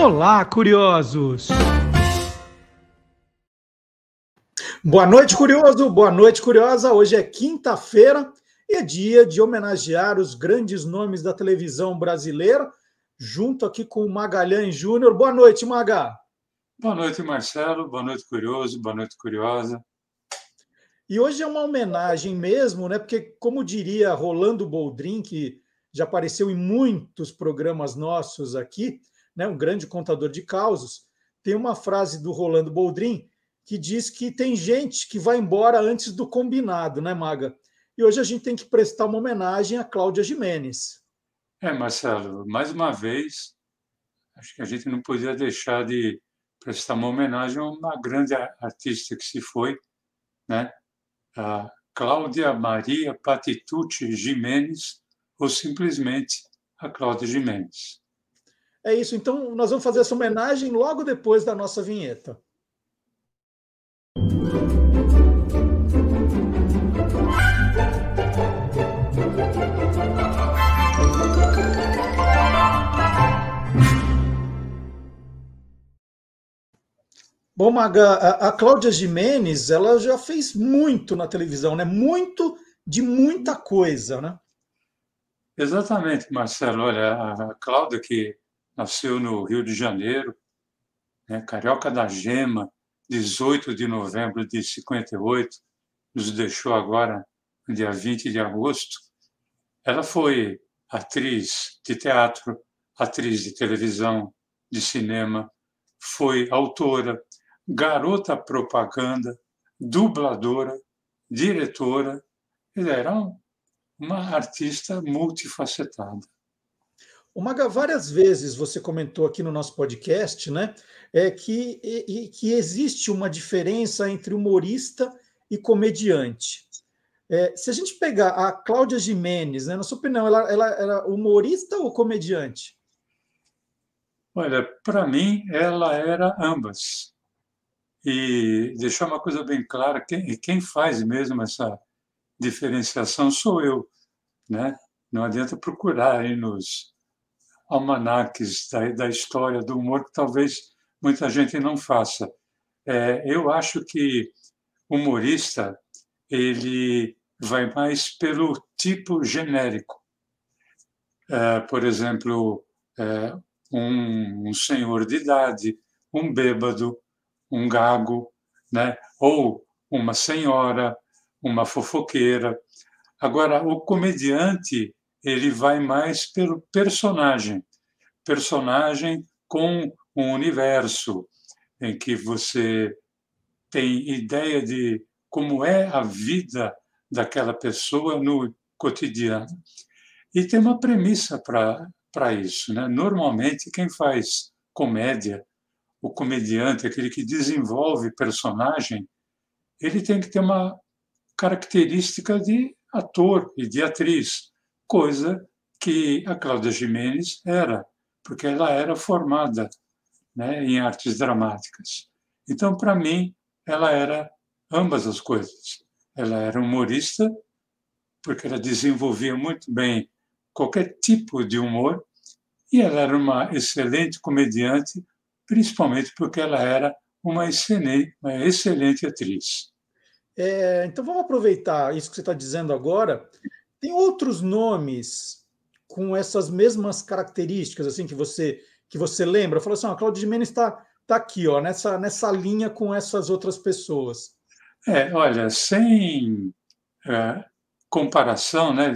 Olá, curiosos! Boa noite, curioso! Boa noite, curiosa! Hoje é quinta-feira e é dia de homenagear os grandes nomes da televisão brasileira, junto aqui com o Magalhães Júnior. Boa noite, Maga! Boa noite, Marcelo. Boa noite, curioso. Boa noite, curiosa. E hoje é uma homenagem mesmo, né? Porque, como diria Rolando Boldrin, que já apareceu em muitos programas nossos aqui, né? Um grande contador de causos, tem uma frase do Rolando Boldrin que diz que tem gente que vai embora antes do combinado, né, Maga? E hoje a gente tem que prestar uma homenagem a Cláudia Gimenez. Marcelo, mais uma vez, acho que a gente não podia deixar de prestar uma homenagem a uma grande artista que se foi, né? A Cláudia Maria Patitucci Gimenez, ou simplesmente a Cláudia Gimenez. É isso, então nós vamos fazer essa homenagem logo depois da nossa vinheta. Bom, Maga, a Cláudia Gimenez, ela já fez muito na televisão, né? Muito de muita coisa, né? Exatamente, Marcelo. Olha, a Cláudia, que nasceu no Rio de Janeiro, né, carioca da Gema, 18 de novembro de 58, nos deixou agora no dia 20 de agosto. Ela foi atriz de teatro, atriz de televisão, de cinema, foi autora, garota propaganda, dubladora, diretora. Ela era uma artista multifacetada. O Maga, várias vezes você comentou aqui no nosso podcast, né, que existe uma diferença entre humorista e comediante. Se a gente pegar a Cláudia Gimenez, né, na sua opinião, ela era humorista ou comediante? Olha, para mim, ela era ambas. E deixar uma coisa bem clara, quem faz mesmo essa diferenciação sou eu, né? Não adianta procurar aí nos almanaques da história do humor, que talvez muita gente não faça. Eu acho que humorista ele vai mais pelo tipo genérico. Por exemplo, um senhor de idade, um bêbado, um gago, né? Ou uma senhora, uma fofoqueira. Agora, o comediante ele vai mais pelo personagem com um universo em que você tem ideia de como é a vida daquela pessoa no cotidiano. E tem uma premissa para isso, né? Normalmente, quem faz comédia, o comediante, aquele que desenvolve personagem, ele tem que ter uma característica de ator e de atriz, coisa que a Cláudia Gimenez era, porque ela era formada, né, em artes dramáticas. Então, para mim, ela era ambas as coisas. Ela era humorista, porque ela desenvolvia muito bem qualquer tipo de humor, e ela era uma excelente comediante, principalmente porque ela era uma excelente atriz. Então vamos aproveitar isso que você está dizendo agora. Tem outros nomes com essas mesmas características assim que você lembra? Fala assim, a Cláudia Gimenez está aqui, ó, nessa linha com essas outras pessoas. Olha, sem comparação, né,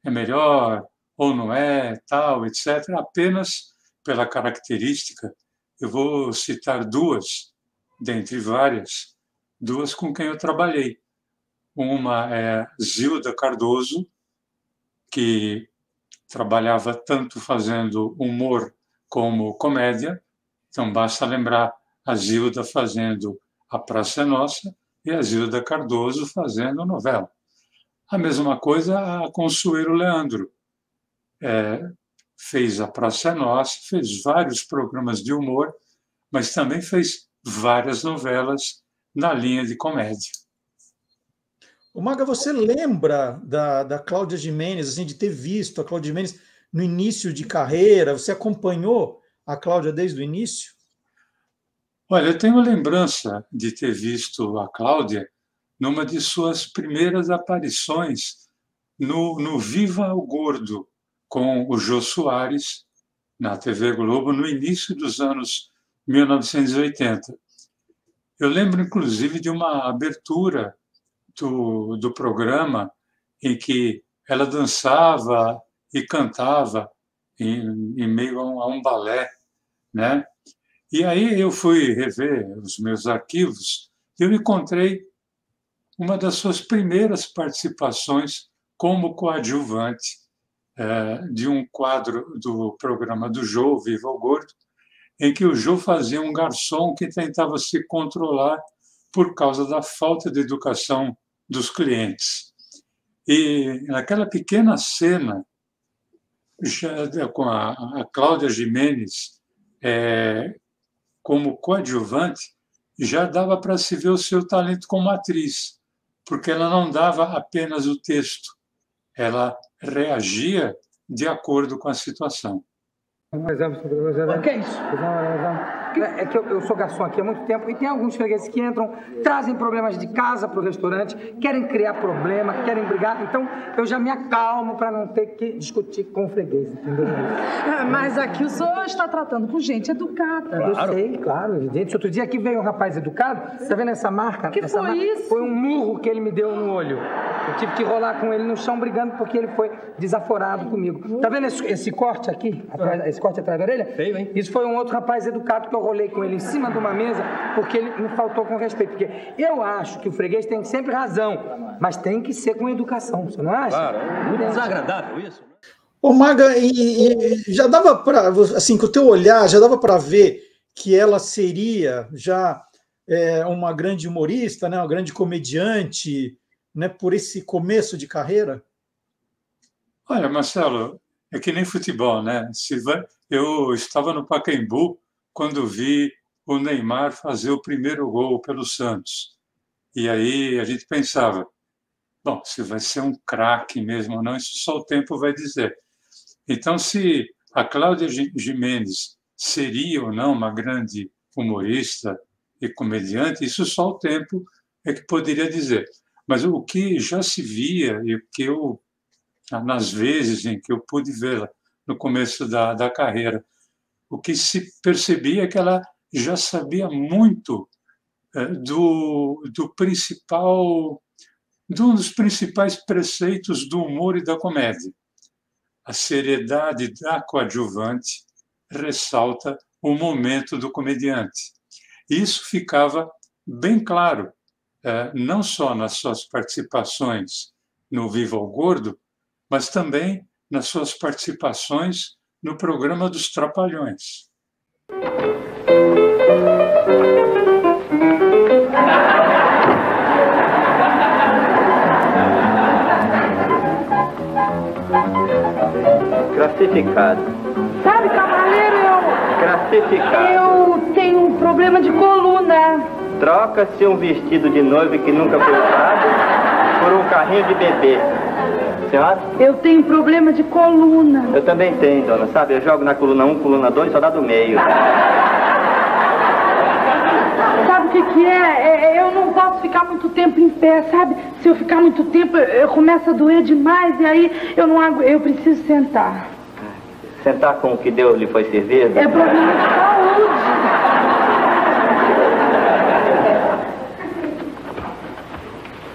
é melhor ou não é, tal, etc., apenas pela característica, eu vou citar duas, dentre várias, duas com quem eu trabalhei. Uma é Zilda Cardoso, que trabalhava tanto fazendo humor como comédia, então basta lembrar a Zilda fazendo A Praça é Nossa e a Zilda Cardoso fazendo novela. A mesma coisa a Consuelo Leandro. Fez A Praça é Nossa, fez vários programas de humor, mas também fez várias novelas na linha de comédia. O Maga, você lembra da Cláudia Gimenez, assim, de ter visto a Cláudia Gimenez no início de carreira? Você acompanhou a Cláudia desde o início? Olha, eu tenho lembrança de ter visto a Cláudia numa de suas primeiras aparições no Viva o Gordo, com o Jô Soares, na TV Globo, no início dos anos 1980. Eu lembro, inclusive, de uma abertura do programa em que ela dançava e cantava em meio a um balé, né? E aí eu fui rever os meus arquivos e eu encontrei uma das suas primeiras participações como coadjuvante de um quadro do programa do Jô, Viva o Gordo, em que o Jô fazia um garçom que tentava se controlar por causa da falta de educação dos clientes. E naquela pequena cena, já com a Cláudia Gimenez como coadjuvante, já dava para se ver o seu talento como atriz, porque ela não dava apenas o texto, ela reagia de acordo com a situação. Um exemplo, o que é isso? É que eu sou garçom aqui há muito tempo e tem alguns fregueses que entram, trazem problemas de casa para o restaurante, querem criar problema, querem brigar, então eu já me acalmo para não ter que discutir com o freguês, entendeu? Mas aqui o senhor está tratando com gente educada. Claro. Eu sei, claro, evidente. Outro dia aqui veio um rapaz educado, tá vendo essa marca? Que essa foi marca? isso? Foi um murro que ele me deu no olho. Eu tive que rolar com ele no chão brigando porque ele foi desaforado comigo. Tá vendo esse corte aqui? Esse corte atrás da orelha? Sei, hein? Isso foi um outro rapaz educado que eu rolei com ele em cima de uma mesa porque ele me faltou com respeito. Porque eu acho que o freguês tem sempre razão, mas tem que ser com educação, você não acha? Claro, é muito desagradável isso. Ô, Maga, e já dava para, assim, com o teu olhar, já dava para ver que ela seria já uma grande humorista, né, uma grande comediante, né, por esse começo de carreira? Olha, Marcelo, é que nem futebol, né? Eu estava no Pacaembu quando vi o Neymar fazer o primeiro gol pelo Santos. E aí a gente pensava, bom, se vai ser um craque mesmo ou não, isso só o tempo vai dizer. Então, se a Cláudia Gimenez seria ou não uma grande humorista e comediante, isso só o tempo é que poderia dizer. Mas o que já se via e o que eu, nas vezes em que eu pude vê-la no começo da carreira, o que se percebia é que ela já sabia muito de um dos principais preceitos do humor e da comédia. A seriedade da coadjuvante ressalta o momento do comediante. Isso ficava bem claro, não só nas suas participações no Viva o Gordo, mas também nas suas participações no programa dos Trapalhões. Classificado. Sabe, cavaleiro, Classificado. eu tenho um problema de coluna. Troca-se um vestido de noiva que nunca foi usado por um carrinho de bebê. Senhora? Eu tenho problema de coluna. Eu também tenho, dona. Sabe, eu jogo na coluna 1, coluna 2, só dá do meio. Sabe o que é? Eu não posso ficar muito tempo em pé, sabe? Se eu ficar muito tempo, eu começo a doer demais e aí eu preciso sentar. Sentar com o que Deus lhe foi servido? É problema de saúde.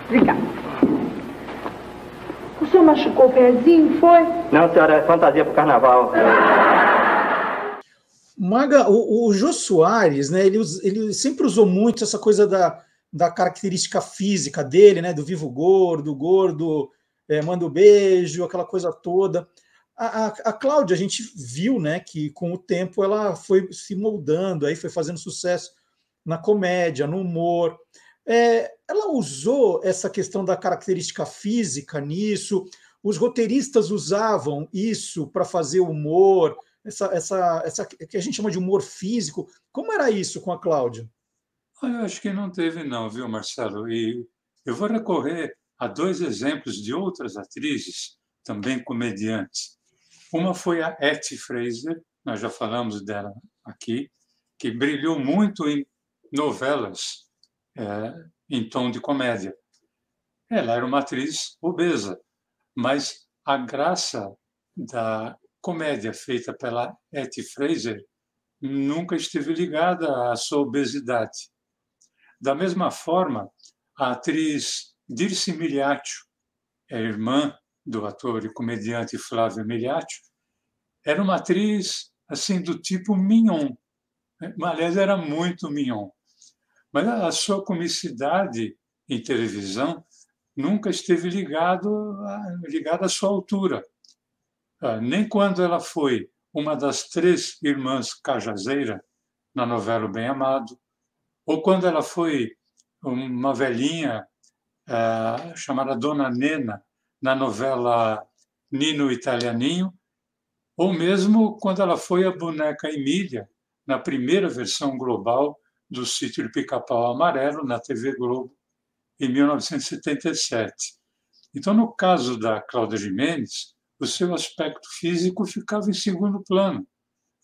Obrigada. O senhor machucou o pezinho, foi? Não, senhora, é fantasia pro carnaval. Maga, o Jô Soares, né, ele sempre usou muito essa coisa da característica física dele, né, do vivo gordo, manda um beijo, aquela coisa toda. A Cláudia, a gente viu, né, que com o tempo ela foi se moldando, aí foi fazendo sucesso na comédia, no humor. Ela usou essa questão da característica física nisso, os roteiristas usavam isso para fazer humor, essa que a gente chama de humor físico. Como era isso com a Cláudia? Eu acho que não teve não, viu, Marcelo? E eu vou recorrer a 2 exemplos de outras atrizes, também comediantes. Uma foi a Etty Fraser, nós já falamos dela aqui, que brilhou muito em novelas em tom de comédia. Ela era uma atriz obesa, mas a graça da comédia feita pela Etty Fraser nunca esteve ligada à sua obesidade. Da mesma forma, a atriz Dirce Miliaccio, a irmã do ator e comediante Flávio Miliaccio, era uma atriz assim do tipo mignon. Aliás, era muito mignon. Mas a sua comicidade em televisão nunca esteve ligada à sua altura. Nem quando ela foi uma das 3 irmãs Cajazeira, na novela O Bem Amado, ou quando ela foi uma velhinha chamada Dona Nena, na novela Nino Italianinho, ou mesmo quando ela foi a boneca Emília, na primeira versão global do Sítio do Pica-Pau Amarelo, na TV Globo, em 1977. Então, no caso da Cláudia Giménez, o seu aspecto físico ficava em segundo plano,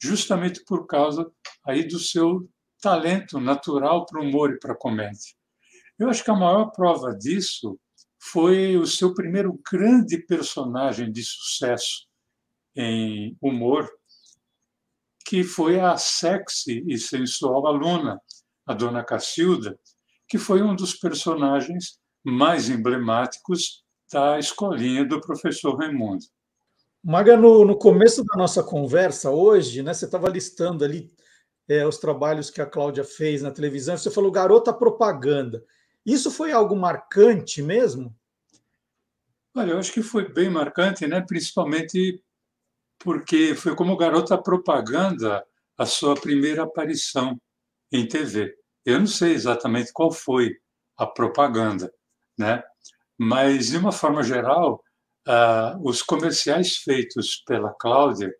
justamente por causa aí do seu talento natural para o humor e para a comédia. Eu acho que a maior prova disso foi o seu primeiro grande personagem de sucesso em humor, que foi a sexy e sensual aluna, a Dona Cacilda, que foi um dos personagens mais emblemáticos da escolinha do professor Raimundo. Maga, no começo da nossa conversa hoje, né, você estava listando ali os trabalhos que a Cláudia fez na televisão, você falou garota propaganda. Isso foi algo marcante mesmo? Olha, eu acho que foi bem marcante, né? Principalmente porque foi como garota propaganda a sua primeira aparição em TV. Eu não sei exatamente qual foi a propaganda, né? Mas, de uma forma geral, os comerciais feitos pela Cláudia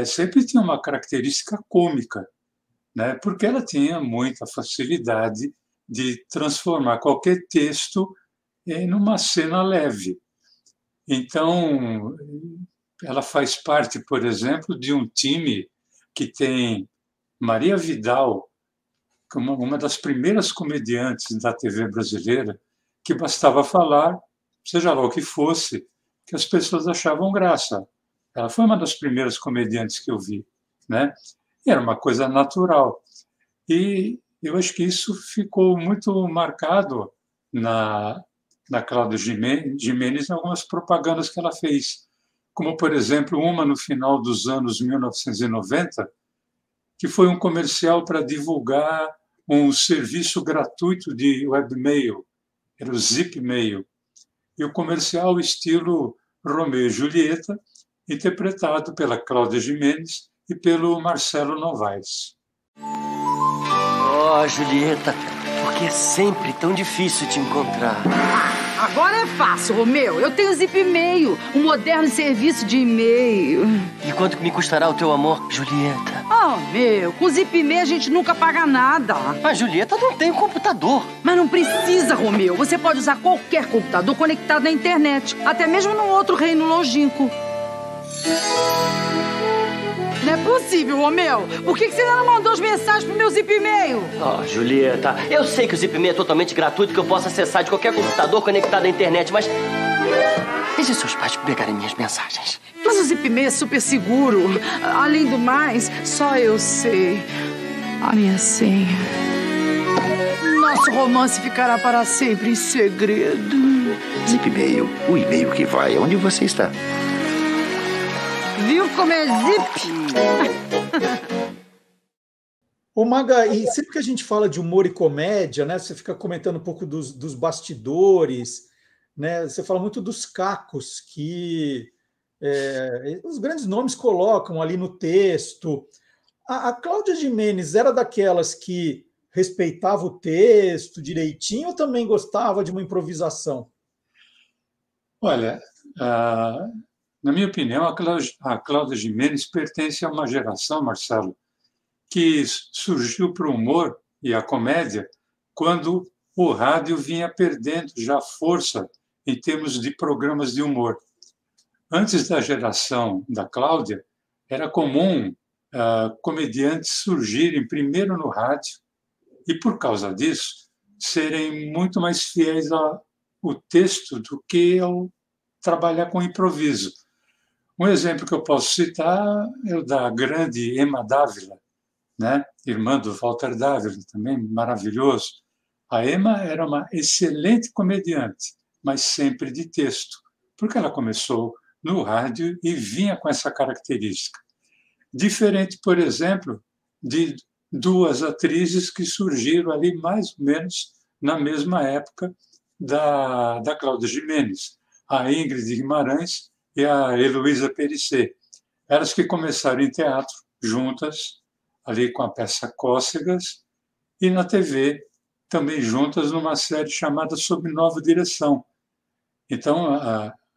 sempre tinham uma característica cômica, né? Porque ela tinha muita facilidade de transformar qualquer texto em uma cena leve. Então, ela faz parte, por exemplo, de um time que tem Maria Vidal, uma das primeiras comediantes da TV brasileira, que bastava falar, seja lá o que fosse, que as pessoas achavam graça. Ela foi uma das primeiras comediantes que eu vi, né? E era uma coisa natural. E eu acho que isso ficou muito marcado na Cláudia Giménez em algumas propagandas que ela fez, como, por exemplo, uma no final dos anos 1990, que foi um comercial para divulgar um serviço gratuito de webmail, era o Zipmail, e o comercial estilo Romeu e Julieta, interpretado pela Cláudia Giménez e pelo Marcelo Novaes. Oh, Julieta, por que é sempre tão difícil te encontrar? Agora é fácil, Romeu. Eu tenho Zipmail, um moderno serviço de e-mail. E quanto me custará o teu amor, Julieta? Oh, meu, com Zipmail a gente nunca paga nada. Mas Julieta não tem computador. Mas não precisa, Romeu. Você pode usar qualquer computador conectado à internet, até mesmo num outro reino longínquo. Não é possível, Romeu. Por que você ainda não mandou as mensagens pro meu Zipmail? Oh, Julieta, eu sei que o Zipmail é totalmente gratuito, que eu posso acessar de qualquer computador conectado à internet, mas... Deixe seus pais pegarem minhas mensagens. Mas o Zipmail é super seguro. Além do mais, só eu sei a minha senha. Nosso romance ficará para sempre em segredo. Zipmail, o e-mail que vai onde você está. Viu como é zip? Ô Maga, e sempre que a gente fala de humor e comédia, né, você fica comentando um pouco dos bastidores, né, você fala muito dos cacos que os grandes nomes colocam ali no texto. A Cláudia Giménez era daquelas que respeitava o texto direitinho ou também gostava de uma improvisação? Olha, na minha opinião, a Cláudia Giménez pertence a uma geração, Marcelo, que surgiu para o humor e a comédia quando o rádio vinha perdendo já força em termos de programas de humor. Antes da geração da Cláudia, era comum comediantes surgirem primeiro no rádio e, por causa disso, serem muito mais fiéis ao texto do que ao trabalhar com improviso. Um exemplo que eu posso citar é o da grande Emma Dávila, né? Irmã do Walter Dávila, também maravilhoso. A Emma era uma excelente comediante, mas sempre de texto, porque ela começou no rádio e vinha com essa característica. Diferente, por exemplo, de duas atrizes que surgiram ali mais ou menos na mesma época da Cláudia Giménez, a Ingrid Guimarães e a Heloísa Périssé. Elas que começaram em teatro juntas, ali com a peça Cócegas, e na TV, também juntas numa série chamada Sob Nova Direção. Então,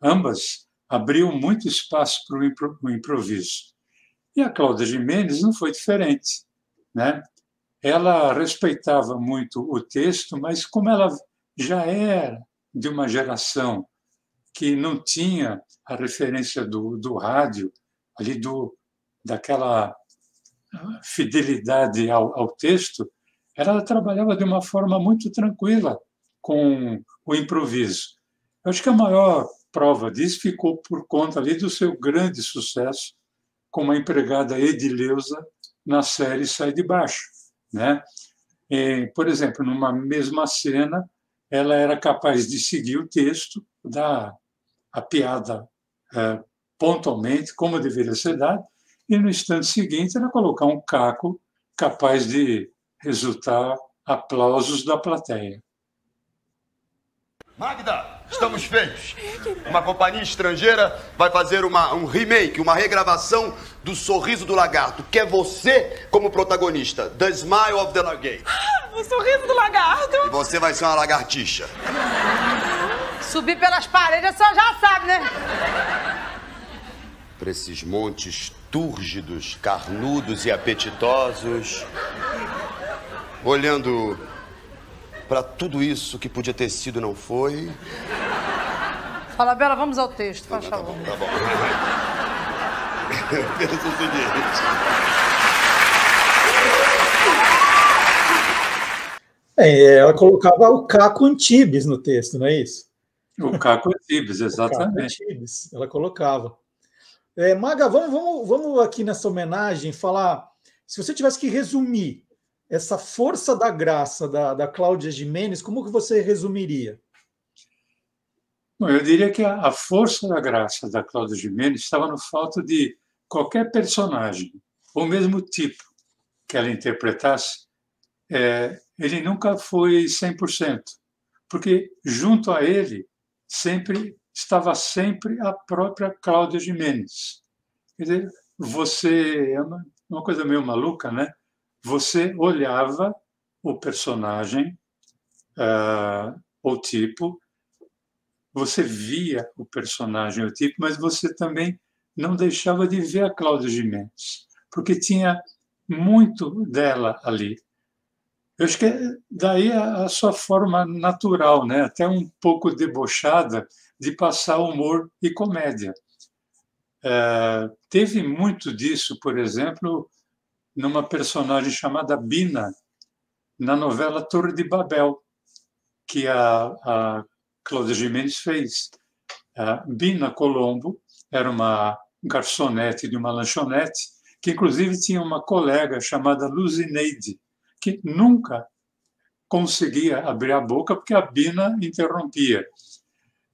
ambas abriam muito espaço para o improviso. E a Cláudia Giménez não foi diferente, né? Ela respeitava muito o texto, mas como ela já era de uma geração que não tinha a referência do rádio, ali daquela fidelidade ao texto, ela trabalhava de uma forma muito tranquila com o improviso. Eu acho que a maior prova disso ficou por conta ali do seu grande sucesso como a empregada Edileuza na série Sai de Baixo, né? Por exemplo, numa mesma cena, ela era capaz de seguir o texto, dar a piada pontualmente, como deveria ser dado, e no instante seguinte ela colocar um caco capaz de resultar aplausos da plateia. Magda, estamos feios. Uma companhia estrangeira vai fazer um remake, uma regravação do Sorriso do Lagarto, que é você como protagonista, The Smile of the Lagarto. O Sorriso do Lagarto. E você vai ser uma lagartixa. Subir pelas paredes, a senhora já sabe, né? Por esses montes túrgidos, carnudos e apetitosos, olhando para tudo isso que podia ter sido não foi. Fala, Bela, vamos ao texto, faz favor. Tá bom. Pensa o seguinte. Ela colocava o Caco Antibes no texto, não é isso? O Caco Antibes, exatamente. Caco Antibes, ela colocava. Maga, vamos aqui nessa homenagem falar, se você tivesse que resumir essa força da graça da Cláudia Giménez, como que você resumiria? Bom, eu diria que a força da graça da Cláudia Giménez estava no fato de qualquer personagem, ou mesmo tipo que ela interpretasse, ele nunca foi 100%, porque junto a ele estava sempre a própria Cláudia Giménez. Quer dizer, você é uma coisa meio maluca, né? Você olhava o personagem, o tipo, você via o personagem, o tipo, mas você também não deixava de ver a Cláudia Giménez, porque tinha muito dela ali. Eu acho que daí a sua forma natural, né? Até um pouco debochada, de passar humor e comédia. Teve muito disso, por exemplo, numa personagem chamada Bina, na novela Torre de Babel, que a Cláudia Giménez fez. Bina Colombo era uma garçonete de uma lanchonete, que inclusive tinha uma colega chamada Luzineide, que nunca conseguia abrir a boca porque a Bina interrompia.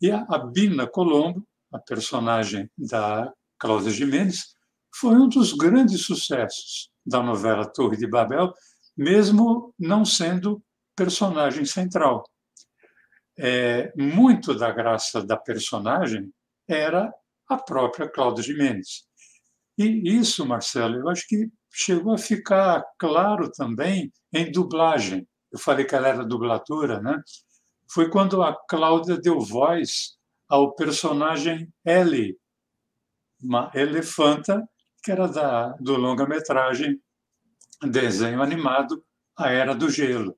E a Bina Colombo, a personagem da Cláudia Giménez, foi um dos grandes sucessos da novela Torre de Babel, mesmo não sendo personagem central. Muito da graça da personagem era a própria Cláudia Giménez. E isso, Marcelo, eu acho que chegou a ficar claro também em dublagem. Eu falei que ela era dubladora, né? Foi quando a Cláudia deu voz ao personagem Ellie, uma elefanta que era do longa-metragem desenho animado A Era do Gelo.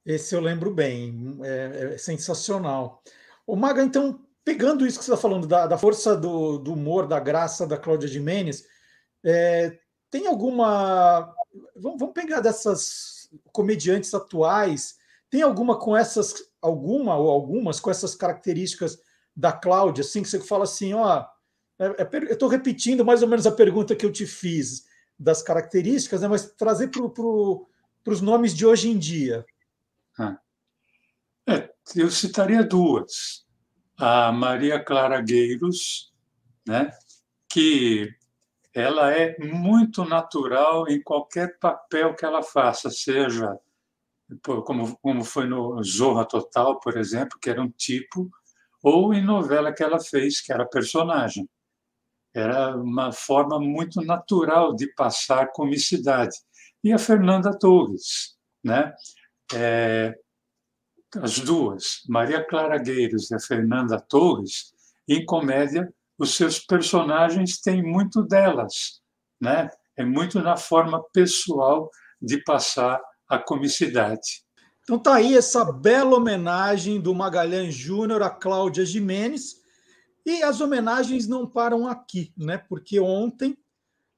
Esse eu lembro bem, é sensacional. Maga, então, pegando isso que você está falando, da força do humor, da graça da Cláudia Gimenez, tem alguma... Vamos pegar dessas comediantes atuais, tem alguma com essas... Alguma ou algumas com essas características da Cláudia, assim, que você fala assim, ó... eu estou repetindo mais ou menos a pergunta que eu te fiz das características, né, mas trazer para os nomes de hoje em dia. Eu citaria duas. A Maria Clara Gueiros, né, que ela é muito natural em qualquer papel que ela faça, seja como foi no Zorra Total, por exemplo, que era um tipo, ou em novela que ela fez, que era personagem. Era uma forma muito natural de passar comicidade. E a Fernanda Torres, né? As duas, Maria Clara Gueiros e a Fernanda Torres, em comédia, os seus personagens têm muito delas, né? É muito na forma pessoal de passar a comicidade. Então tá aí essa bela homenagem do Magalhães Júnior a Cláudia Gimenez, e as homenagens não param aqui, né? Porque ontem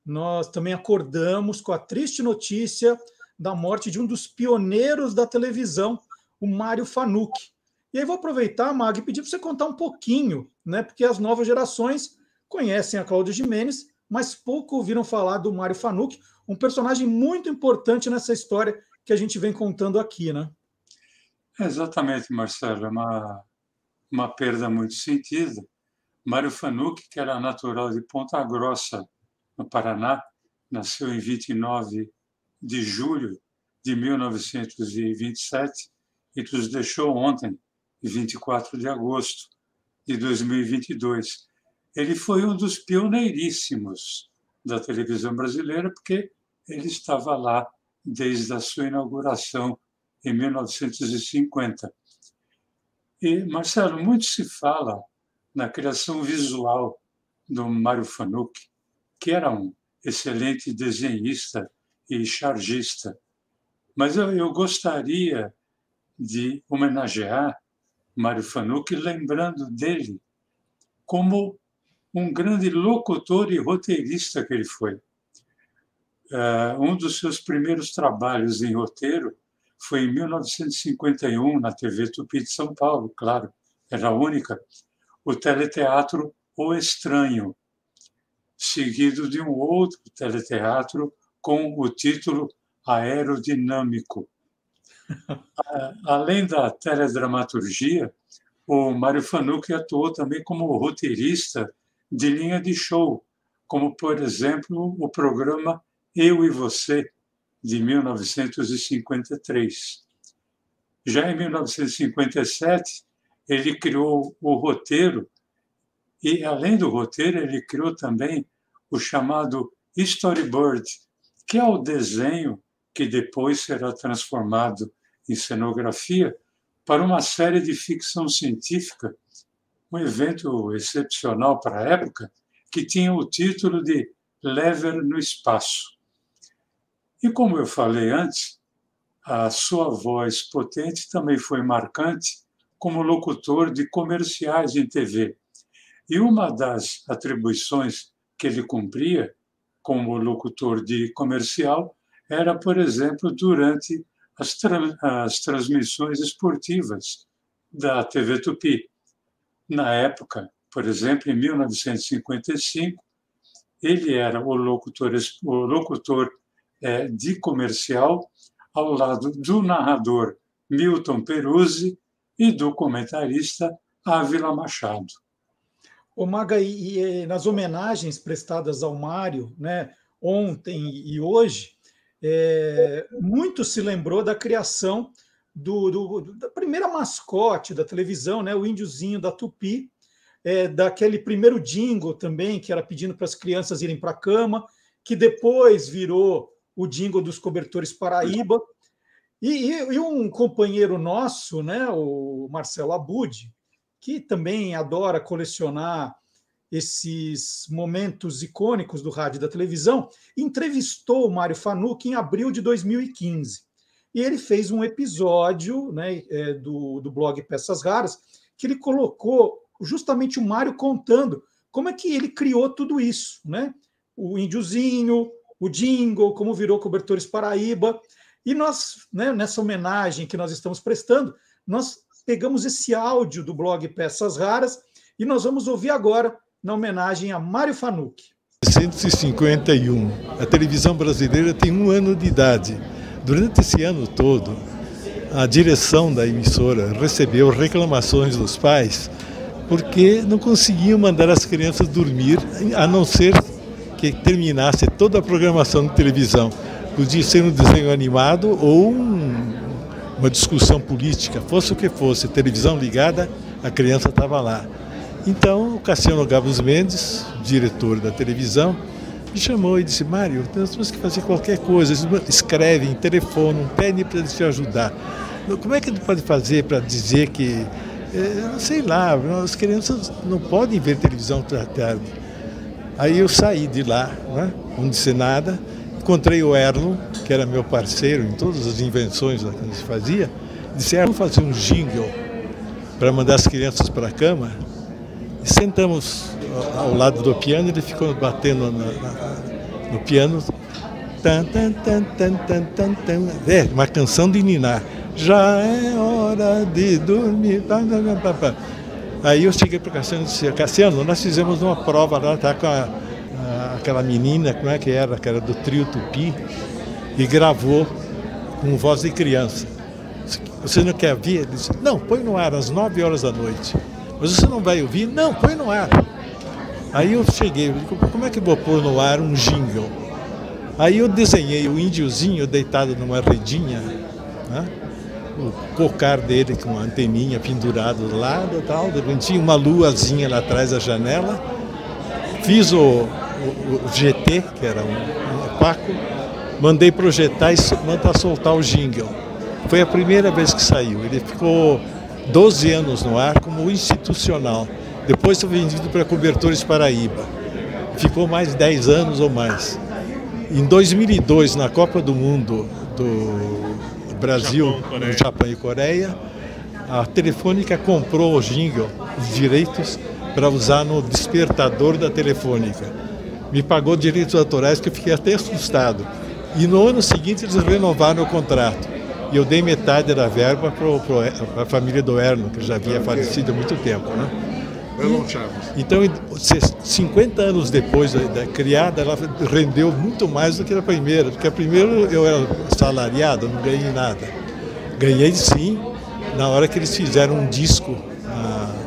nós também acordamos com a triste notícia da morte de um dos pioneiros da televisão, o Mário Fanucchi. E aí vou aproveitar, Mag, e pedir para você contar um pouquinho, né? Porque as novas gerações conhecem a Cláudia Gimenez, mas pouco ouviram falar do Mário Fanucchi, um personagem muito importante nessa história que a gente vem contando aqui, né? Exatamente, Marcelo. É uma perda muito sentida. Mário Fanucchi, que era natural de Ponta Grossa, no Paraná, nasceu em 29 de julho de 1927 e nos deixou ontem, 24 de agosto de 2022. Ele foi um dos pioneiríssimos da televisão brasileira, porque ele estava lá desde a sua inauguração em 1950. E, Marcelo, muito se fala na criação visual do Mário Fanucchi, que era um excelente desenhista e chargista. Mas eu gostaria de homenagear Mário Fanucchi, lembrando dele como um grande locutor e roteirista que ele foi. Um dos seus primeiros trabalhos em roteiro foi em 1951, na TV Tupi de São Paulo, claro, era a única, o teleteatro O Estranho, seguido de um outro teleteatro com o título Aerodinâmico. Além da teledramaturgia, o Mário Fanucchi atuou também como roteirista de linha de show, como, por exemplo, o programa Eu e Você, de 1953. Já em 1957, ele criou o roteiro e, além do roteiro, ele criou também o chamado storyboard, que é o desenho que depois será transformado em cenografia para uma série de ficção científica, um evento excepcional para a época, que tinha o título de Lever no Espaço. E como eu falei antes, a sua voz potente também foi marcante como locutor de comerciais em TV. E uma das atribuições que ele cumpria como locutor de comercial era, por exemplo, durante as transmissões esportivas da TV Tupi. Na época, por exemplo, em 1955, ele era o locutor de comercial ao lado do narrador Milton Peruzzi e do comentarista Ávila Machado. Ô Maga, e nas homenagens prestadas ao Mário, né, ontem e hoje, muito se lembrou da criação da primeira mascote da televisão, né, o índiozinho da Tupi, daquele primeiro jingle também, que era pedindo para as crianças irem para a cama, que depois virou o jingle dos cobertores Paraíba. E um companheiro nosso, né, o Marcelo Abud, que também adora colecionar esses momentos icônicos do rádio e da televisão, entrevistou o Mário Fanucchi em abril de 2015. E ele fez um episódio, né, do blog Peças Raras, que ele colocou justamente o Mário contando como é que ele criou tudo isso, né? O índiozinho, o jingle, como virou Cobertores Paraíba. E nós, né, nessa homenagem que nós estamos prestando, nós pegamos esse áudio do blog Peças Raras e nós vamos ouvir agora na homenagem a Mário Fanucchi. 1951. A televisão brasileira tem 1 ano de idade. Durante esse ano todo, a direção da emissora recebeu reclamações dos pais porque não conseguiam mandar as crianças dormir, a não ser que terminasse toda a programação de televisão. Podia ser um desenho animado ou uma discussão política, fosse o que fosse, televisão ligada, a criança estava lá. Então, o Cassiano Gabos Mendes, diretor da televisão, me chamou e disse: Mário, nós temos que fazer qualquer coisa, escrevem, telefonam, pedem para te ajudar. Como é que a gente pode fazer para dizer que, sei lá, as crianças não podem ver televisão à tarde? Aí eu saí de lá, né, não disse nada, encontrei o Erlon, que era meu parceiro em todas as invenções que a gente fazia, disse: vamos fazer um jingle para mandar as crianças para a cama. E sentamos ao lado do piano, ele ficou batendo no piano, uma canção de ninar. Já é hora de dormir. Aí eu cheguei para o Cassiano e disse: Cassiano, nós fizemos uma prova lá, tá, com aquela menina, como é que era do trio Tupi, e gravou com voz de criança. Você não quer ouvir? Ele disse: não, põe no ar às 9 horas da noite. Mas você não vai ouvir? Não, põe no ar. Aí eu cheguei, como é que eu vou pôr no ar um jingle? Aí eu desenhei o índiozinho deitado numa redinha, né? O cocar dele com uma anteninha pendurada do lado, tal, tinha uma luazinha lá atrás da janela. Fiz o GT, que era um Paco, mandei projetar e mandar soltar o jingle. Foi a primeira vez que saiu. Ele ficou 12 anos no ar como institucional. Depois foi vendido para Cobertores Paraíba. Ficou mais 10 anos ou mais. Em 2002, na Copa do Mundo do Brasil, no Japão e Coreia, a Telefônica comprou o jingle, os direitos, para usar no despertador da Telefônica. Me pagou direitos autorais que eu fiquei até assustado. E no ano seguinte eles renovaram o contrato. E eu dei metade da verba para a família do Erlon, que já havia falecido há muito tempo, né? Então, 50 anos depois da criada, ela rendeu muito mais do que a primeira, porque a primeira eu era salariado, não ganhei nada. Ganhei sim, na hora que eles fizeram um disco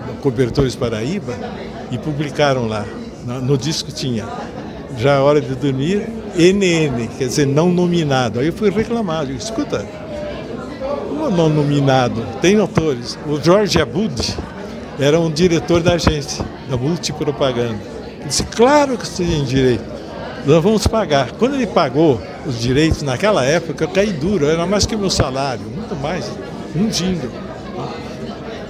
no Cobertores Paraíba e publicaram lá. No disco tinha Já é Hora de Dormir, NN, quer dizer, não nominado. Aí eu fui reclamar, eu disse: escuta, não nominado, tem autores. O Jorge Abud era um diretor da agência, da Multipropaganda. Ele disse: claro que você tem direito, nós vamos pagar. Quando ele pagou os direitos, naquela época, eu caí duro, era mais que o meu salário, muito mais, um jingle.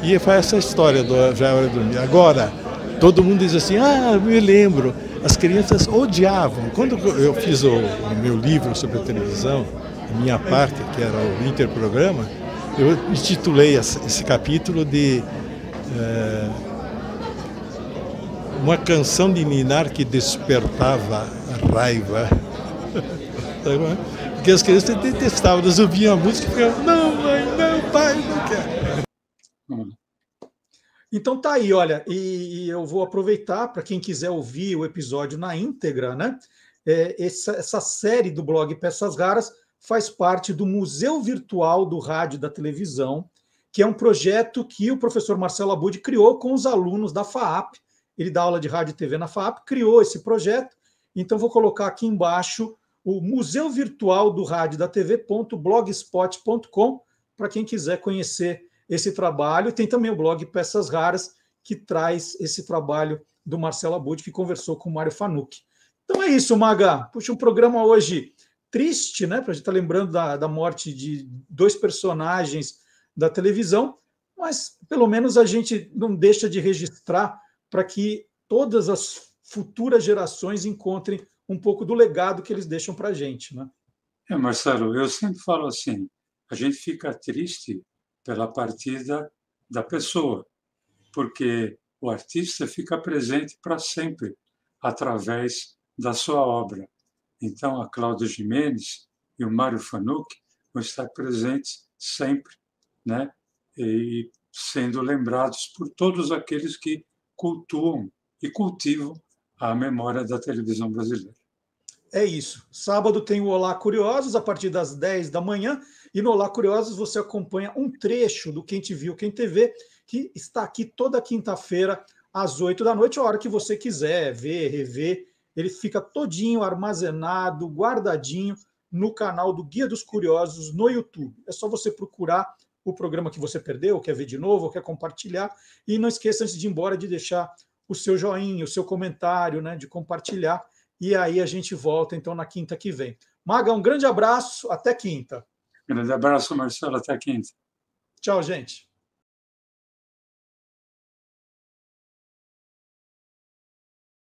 E foi essa história do Já é Hora de Dormir. Agora, todo mundo diz assim: eu me lembro, as crianças odiavam. Quando eu fiz o meu livro sobre a televisão, a minha parte, que era o Interprograma, eu intitulei esse capítulo de uma canção de ninar que despertava a raiva. Porque as crianças detestavam, elas ouviam a música e ficavam: não, mãe, não, pai, não quero. Então tá aí, olha, e eu vou aproveitar para quem quiser ouvir o episódio na íntegra, né? Essa série do blog Peças Raras faz parte do Museu Virtual do Rádio e da Televisão, que é um projeto que o professor Marcelo Abud criou com os alunos da FAAP. Ele dá aula de rádio e TV na FAAP, criou esse projeto. Então vou colocar aqui embaixo o Museu Virtual do Rádio e da TV.blogspot.com para quem quiser conhecer esse trabalho. Tem também o blog Peças Raras, que traz esse trabalho do Marcelo Abud, que conversou com o Mário Fanucchi. Então é isso, Maga. Puxa, um programa hoje triste, né? Para a gente estar lembrando da morte de 2 personagens da televisão, mas pelo menos a gente não deixa de registrar para que todas as futuras gerações encontrem um pouco do legado que eles deixam para a gente, né? Marcelo, eu sempre falo assim, a gente fica triste pela partida da pessoa, porque o artista fica presente para sempre através da sua obra. Então, a Cláudia Gimenez e o Mário Fanucchi vão estar presentes sempre, né? E sendo lembrados por todos aqueles que cultuam e cultivam a memória da televisão brasileira. É isso. Sábado tem o Olá Curiosos, a partir das 10 da manhã, e no Olá Curiosos você acompanha um trecho do Quem Te Viu, Quem TV, que está aqui toda quinta-feira, às 8 da noite, a hora que você quiser ver, rever. Ele fica todinho armazenado, guardadinho, no canal do Guia dos Curiosos no YouTube. É só você procurar o programa que você perdeu, quer ver de novo, ou quer compartilhar. E não esqueça, antes de ir embora, de deixar o seu joinha, o seu comentário, né, de compartilhar. E aí a gente volta, então, na quinta que vem. Maga, um grande abraço, até quinta. Grande abraço, Marcelo, até quinta. Tchau, gente.